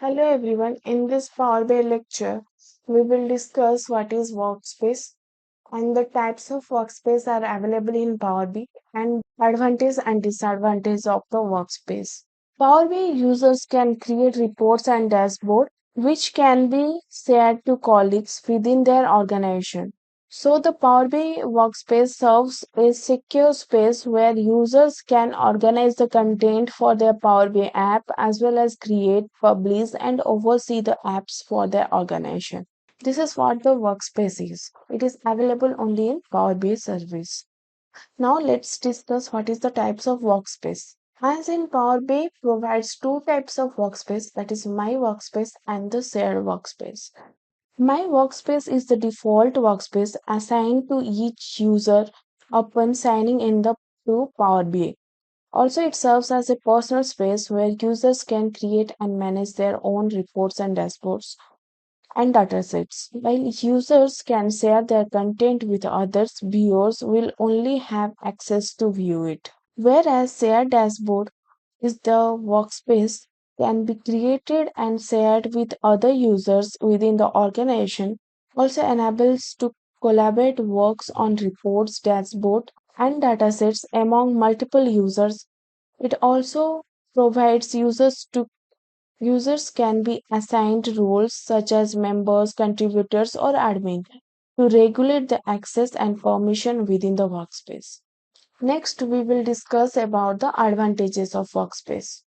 Hello everyone. In this Power BI lecture, we will discuss what is Workspace and the types of Workspace are available in Power BI and advantage and disadvantage of the Workspace. Power BI users can create reports and dashboard which can be shared to colleagues within their organization. So the Power BI Workspace serves a secure space where users can organize the content for their Power BI app as well as create, publish and oversee the apps for their organization. This is what the workspace is. It is available only in Power BI service. Now let's discuss what is the types of workspace. As in Power BI provides two types of workspace, that is My Workspace and the Shared Workspace. My Workspace is the default workspace assigned to each user upon signing in to Power BI. Also, it serves as a personal space where users can create and manage their own reports and dashboards and datasets. While users can share their content with others, viewers will only have access to view it. Whereas shared dashboard is the workspace can be created and shared with other users within the organization, also enables to collaborate works on reports, dashboard, and datasets among multiple users. It also provides users can be assigned roles such as members, contributors, or admin to regulate the access and permission within the workspace. Next, we will discuss about the advantages of workspace.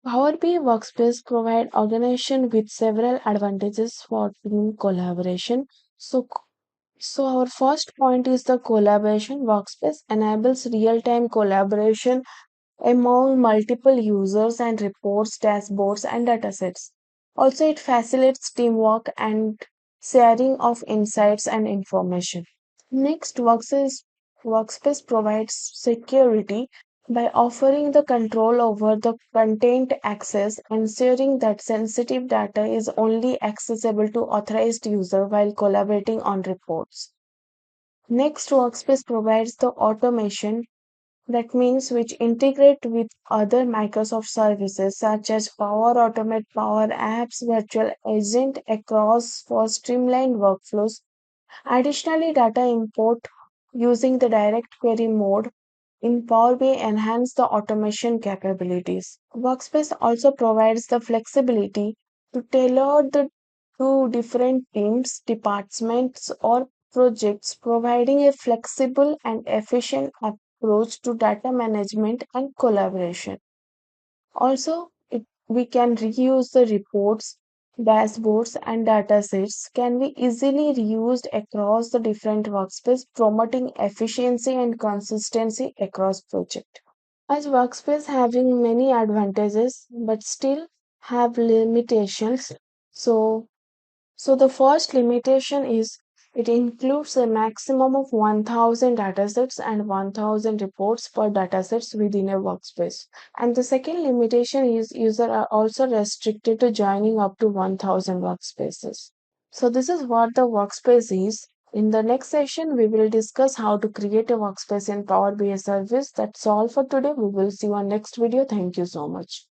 Power BI Workspace provide organization with several advantages for team collaboration. So our first point is the collaboration. Workspace enables real-time collaboration among multiple users and reports, dashboards, and datasets. Also, it facilitates teamwork and sharing of insights and information. Next, Workspace provides security by offering the control over the content access, ensuring that sensitive data is only accessible to authorized user while collaborating on reports. Next, Workspace provides the automation that means which integrate with other Microsoft services such as Power Automate, Power Apps, Virtual Agent across for streamlined workflows. Additionally, data import using the direct query mode in Power BI enhance the automation capabilities. Workspace also provides the flexibility to tailor the to different teams, departments, or projects, providing a flexible and efficient approach to data management and collaboration. Also, we can reuse the reports, dashboards, and datasets can be easily reused across the different workspace, promoting efficiency and consistency across project. As workspace having many advantages but still have limitations. So so the first limitation is it includes a maximum of 1000 datasets and 1000 reports per datasets within a workspace. And the second limitation is users are also restricted to joining up to 1000 workspaces. So this is what the workspace is. In the next session, we will discuss how to create a workspace in Power BI service. That's all for today. We will see you on next video. Thank you so much.